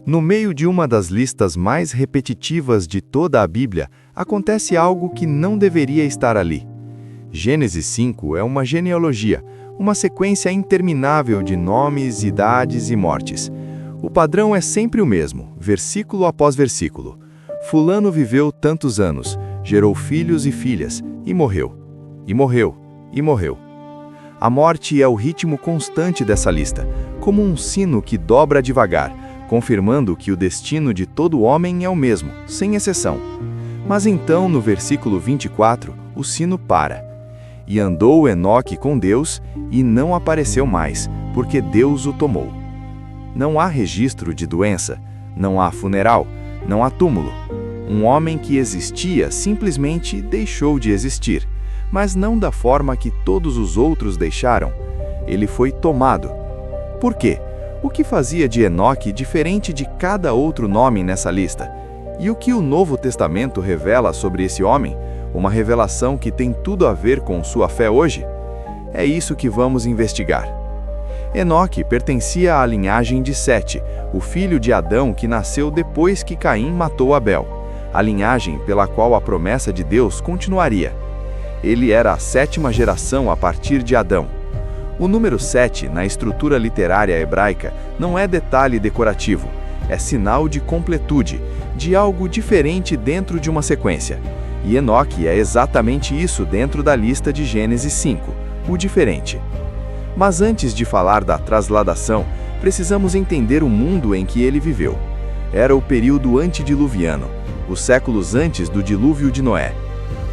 No meio de uma das listas mais repetitivas de toda a Bíblia, acontece algo que não deveria estar ali. Gênesis 5 é uma genealogia, uma sequência interminável de nomes, idades e mortes. O padrão é sempre o mesmo, versículo após versículo. Fulano viveu tantos anos, gerou filhos e filhas, e morreu. E morreu. E morreu. A morte é o ritmo constante dessa lista, como um sino que dobra devagar, confirmando que o destino de todo homem é o mesmo, sem exceção. Mas então, no versículo 24, o sino para. E andou Enoque com Deus, e não apareceu mais, porque Deus o tomou. Não há registro de doença, não há funeral, não há túmulo. Um homem que existia simplesmente deixou de existir, mas não da forma que todos os outros deixaram. Ele foi tomado. Por quê? O que fazia de Enoque diferente de cada outro nome nessa lista? E o que o Novo Testamento revela sobre esse homem? Uma revelação que tem tudo a ver com sua fé hoje? É isso que vamos investigar. Enoque pertencia à linhagem de Sete, o filho de Adão que nasceu depois que Caim matou Abel, a linhagem pela qual a promessa de Deus continuaria. Ele era a sétima geração a partir de Adão. O número 7, na estrutura literária hebraica, não é detalhe decorativo, é sinal de completude, de algo diferente dentro de uma sequência. E Enoque é exatamente isso dentro da lista de Gênesis 5, o diferente. Mas antes de falar da trasladação, precisamos entender o mundo em que ele viveu. Era o período antediluviano, os séculos antes do dilúvio de Noé.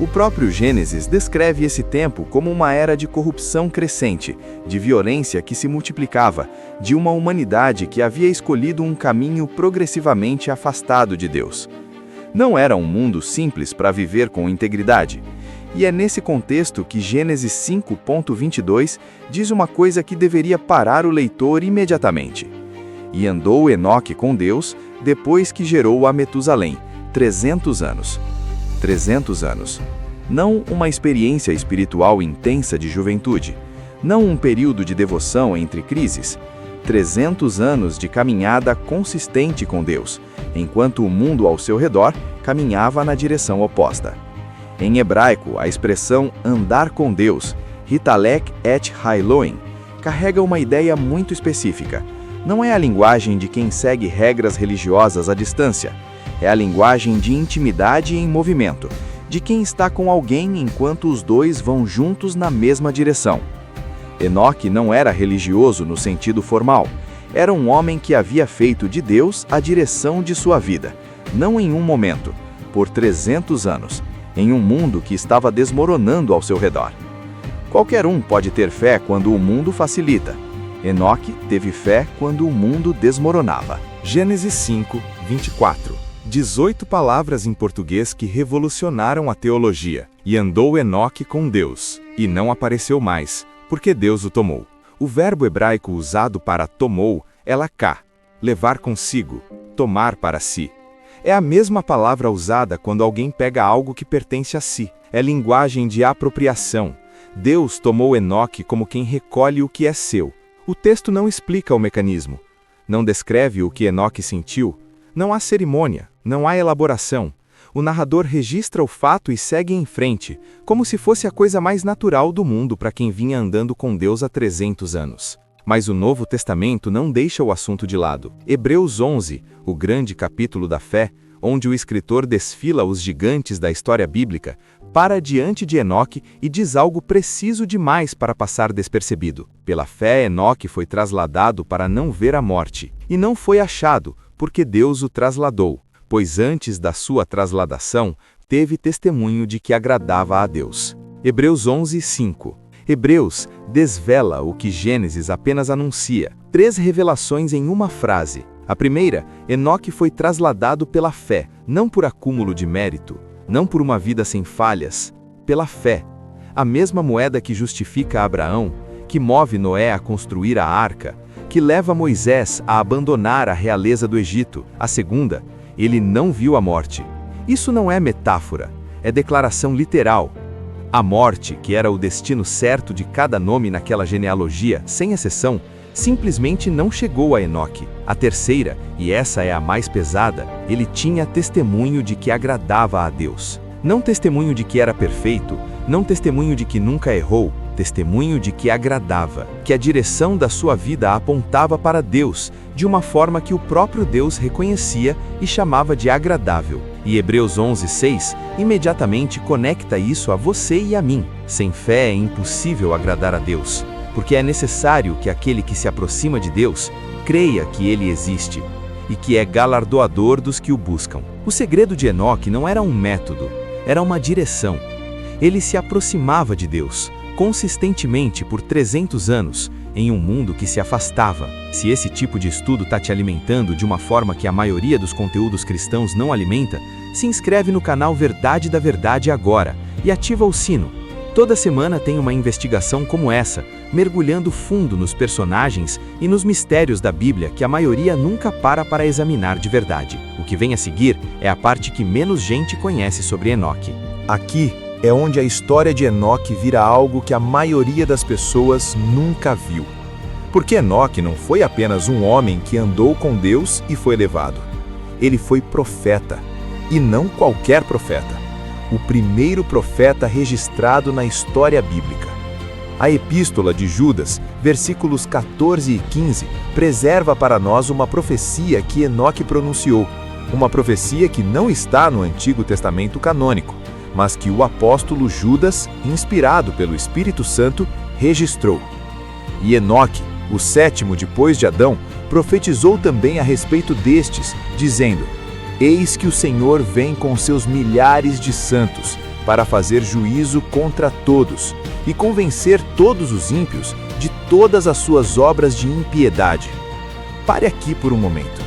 O próprio Gênesis descreve esse tempo como uma era de corrupção crescente, de violência que se multiplicava, de uma humanidade que havia escolhido um caminho progressivamente afastado de Deus. Não era um mundo simples para viver com integridade. E é nesse contexto que Gênesis 5.22 diz uma coisa que deveria parar o leitor imediatamente. E andou Enoque com Deus depois que gerou a Metusalém, 300 anos. 300 anos. Não uma experiência espiritual intensa de juventude. Não um período de devoção entre crises. 300 anos de caminhada consistente com Deus, enquanto o mundo ao seu redor caminhava na direção oposta. Em hebraico, a expressão andar com Deus, hitalek et hailoin, carrega uma ideia muito específica. Não é a linguagem de quem segue regras religiosas à distância. É a linguagem de intimidade em movimento, de quem está com alguém enquanto os dois vão juntos na mesma direção. Enoque não era religioso no sentido formal. Era um homem que havia feito de Deus a direção de sua vida, não em um momento, por 300 anos. Em um mundo que estava desmoronando ao seu redor. Qualquer um pode ter fé quando o mundo facilita. Enoque teve fé quando o mundo desmoronava. Gênesis 5, 24. 18 palavras em português que revolucionaram a teologia. E andou Enoque com Deus, e não apareceu mais, porque Deus o tomou. O verbo hebraico usado para tomou é laká, levar consigo, tomar para si. É a mesma palavra usada quando alguém pega algo que pertence a si. É linguagem de apropriação. Deus tomou Enoque como quem recolhe o que é seu. O texto não explica o mecanismo. Não descreve o que Enoque sentiu. Não há cerimônia, não há elaboração. O narrador registra o fato e segue em frente, como se fosse a coisa mais natural do mundo para quem vinha andando com Deus há 300 anos. Mas o Novo Testamento não deixa o assunto de lado. Hebreus 11, o grande capítulo da fé, onde o escritor desfila os gigantes da história bíblica, para diante de Enoque e diz algo preciso demais para passar despercebido. Pela fé, Enoque foi trasladado para não ver a morte, e não foi achado, porque Deus o trasladou, pois antes da sua trasladação, teve testemunho de que agradava a Deus. Hebreus 11, 5. Hebreus desvela o que Gênesis apenas anuncia. 3 revelações em uma frase. A primeira, Enoque foi trasladado pela fé, não por acúmulo de mérito, não por uma vida sem falhas, pela fé. A mesma moeda que justifica Abraão, que move Noé a construir a arca, que leva Moisés a abandonar a realeza do Egito. A segunda, ele não viu a morte. Isso não é metáfora, é declaração literal. A morte, que era o destino certo de cada nome naquela genealogia, sem exceção, simplesmente não chegou a Enoque. A terceira, e essa é a mais pesada, ele tinha testemunho de que agradava a Deus. Não testemunho de que era perfeito, não testemunho de que nunca errou, testemunho de que agradava, que a direção da sua vida apontava para Deus, de uma forma que o próprio Deus reconhecia e chamava de agradável. E Hebreus 11:6 imediatamente conecta isso a você e a mim. Sem fé é impossível agradar a Deus, porque é necessário que aquele que se aproxima de Deus creia que Ele existe e que é galardoador dos que o buscam. O segredo de Enoque não era um método, era uma direção. Ele se aproximava de Deus consistentemente por 300 anos, em um mundo que se afastava. Se esse tipo de estudo está te alimentando de uma forma que a maioria dos conteúdos cristãos não alimenta, se inscreve no canal Verdade da Verdade agora e ativa o sino. Toda semana tem uma investigação como essa, mergulhando fundo nos personagens e nos mistérios da Bíblia que a maioria nunca para examinar de verdade. O que vem a seguir é a parte que menos gente conhece sobre Enoque. Aqui é onde a história de Enoque vira algo que a maioria das pessoas nunca viu. Porque Enoque não foi apenas um homem que andou com Deus e foi levado. Ele foi profeta, e não qualquer profeta. O primeiro profeta registrado na história bíblica. A Epístola de Judas, versículos 14 e 15, preserva para nós uma profecia que Enoque pronunciou, uma profecia que não está no Antigo Testamento canônico, mas que o apóstolo Judas, inspirado pelo Espírito Santo, registrou. E Enoque, o sétimo depois de Adão, profetizou também a respeito destes, dizendo: Eis que o Senhor vem com seus milhares de santos, para fazer juízo contra todos, e convencer todos os ímpios de todas as suas obras de impiedade. Pare aqui por um momento.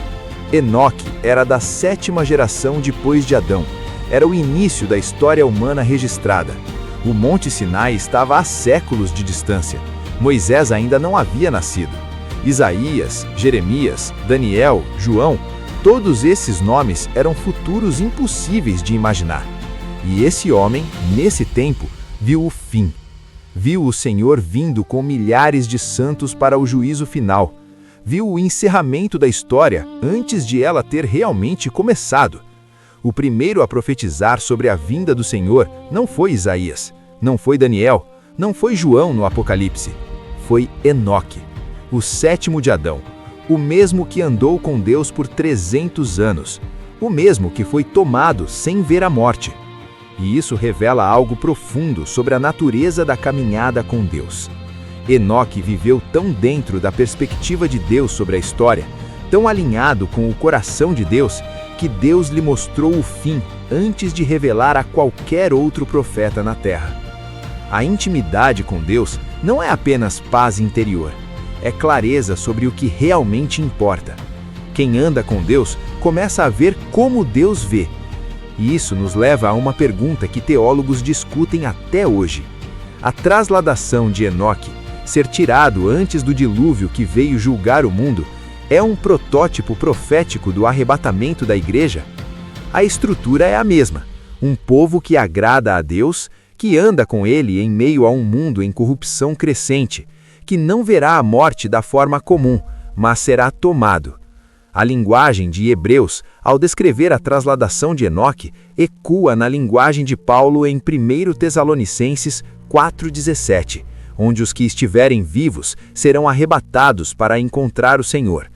Enoque era da 7ª geração depois de Adão. Era o início da história humana registrada. O Monte Sinai estava a séculos de distância. Moisés ainda não havia nascido. Isaías, Jeremias, Daniel, João, todos esses nomes eram futuros impossíveis de imaginar. E esse homem, nesse tempo, viu o fim. Viu o Senhor vindo com milhares de santos para o juízo final. Viu o encerramento da história antes de ela ter realmente começado. O primeiro a profetizar sobre a vinda do Senhor não foi Isaías, não foi Daniel, não foi João no Apocalipse. Foi Enoque, o 7º de Adão, o mesmo que andou com Deus por 300 anos, o mesmo que foi tomado sem ver a morte. E isso revela algo profundo sobre a natureza da caminhada com Deus. Enoque viveu tão dentro da perspectiva de Deus sobre a história, tão alinhado com o coração de Deus, que Deus lhe mostrou o fim antes de revelar a qualquer outro profeta na terra. A intimidade com Deus não é apenas paz interior, é clareza sobre o que realmente importa. Quem anda com Deus começa a ver como Deus vê. E isso nos leva a uma pergunta que teólogos discutem até hoje. A trasladação de Enoque, ser tirado antes do dilúvio que veio julgar o mundo, é um protótipo profético do arrebatamento da igreja? A estrutura é a mesma. Um povo que agrada a Deus, que anda com Ele em meio a um mundo em corrupção crescente, que não verá a morte da forma comum, mas será tomado. A linguagem de Hebreus, ao descrever a trasladação de Enoque, ecoa na linguagem de Paulo em 1 Tessalonicenses 4,17, onde os que estiverem vivos serão arrebatados para encontrar o Senhor.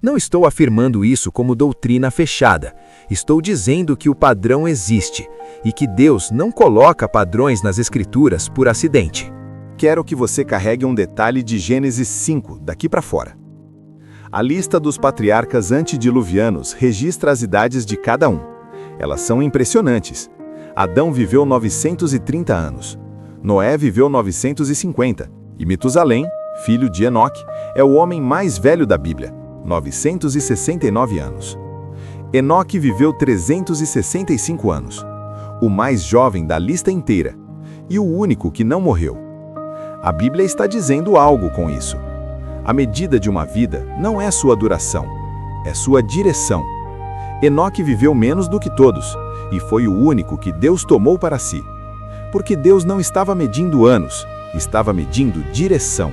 Não estou afirmando isso como doutrina fechada. Estou dizendo que o padrão existe e que Deus não coloca padrões nas Escrituras por acidente. Quero que você carregue um detalhe de Gênesis 5 daqui para fora. A lista dos patriarcas antediluvianos registra as idades de cada um. Elas são impressionantes. Adão viveu 930 anos. Noé viveu 950. E Metusalém, filho de Enoque, é o homem mais velho da Bíblia, 969 anos. Enoque viveu 365 anos, o mais jovem da lista inteira, e o único que não morreu. A Bíblia está dizendo algo com isso. A medida de uma vida não é sua duração, é sua direção. Enoque viveu menos do que todos, e foi o único que Deus tomou para si. Porque Deus não estava medindo anos, estava medindo direção.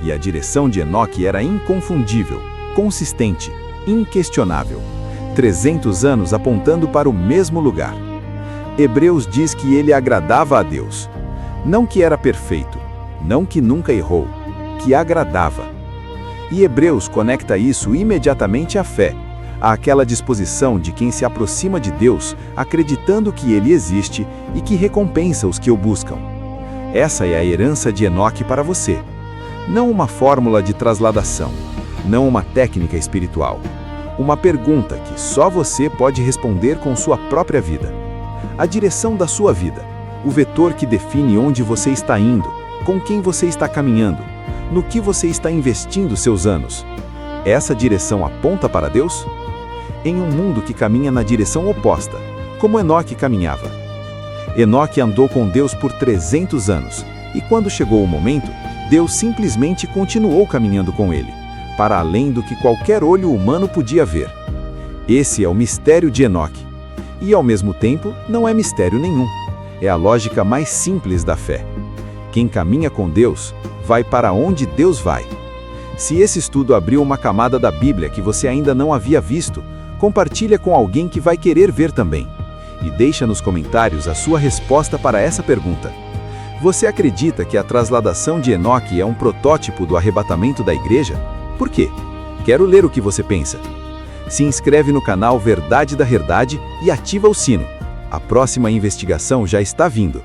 E a direção de Enoque era inconfundível, consistente, inquestionável. 300 anos apontando para o mesmo lugar. Hebreus diz que ele agradava a Deus. Não que era perfeito, não que nunca errou, que agradava. E Hebreus conecta isso imediatamente à fé, àquela disposição de quem se aproxima de Deus, acreditando que Ele existe e que recompensa os que o buscam. Essa é a herança de Enoque para você. Não uma fórmula de trasladação, não uma técnica espiritual. Uma pergunta que só você pode responder com sua própria vida. A direção da sua vida, o vetor que define onde você está indo, com quem você está caminhando, no que você está investindo seus anos. Essa direção aponta para Deus? Em um mundo que caminha na direção oposta, como Enoque caminhava. Enoque andou com Deus por 300 anos, e quando chegou o momento, Deus simplesmente continuou caminhando com ele, para além do que qualquer olho humano podia ver. Esse é o mistério de Enoque. E, ao mesmo tempo, não é mistério nenhum. É a lógica mais simples da fé. Quem caminha com Deus, vai para onde Deus vai. Se esse estudo abriu uma camada da Bíblia que você ainda não havia visto, compartilha com alguém que vai querer ver também. E deixa nos comentários a sua resposta para essa pergunta. Você acredita que a trasladação de Enoque é um protótipo do arrebatamento da igreja? Por quê? Quero ler o que você pensa. Se inscreve no canal Verdade da Herdade e ativa o sino. A próxima investigação já está vindo.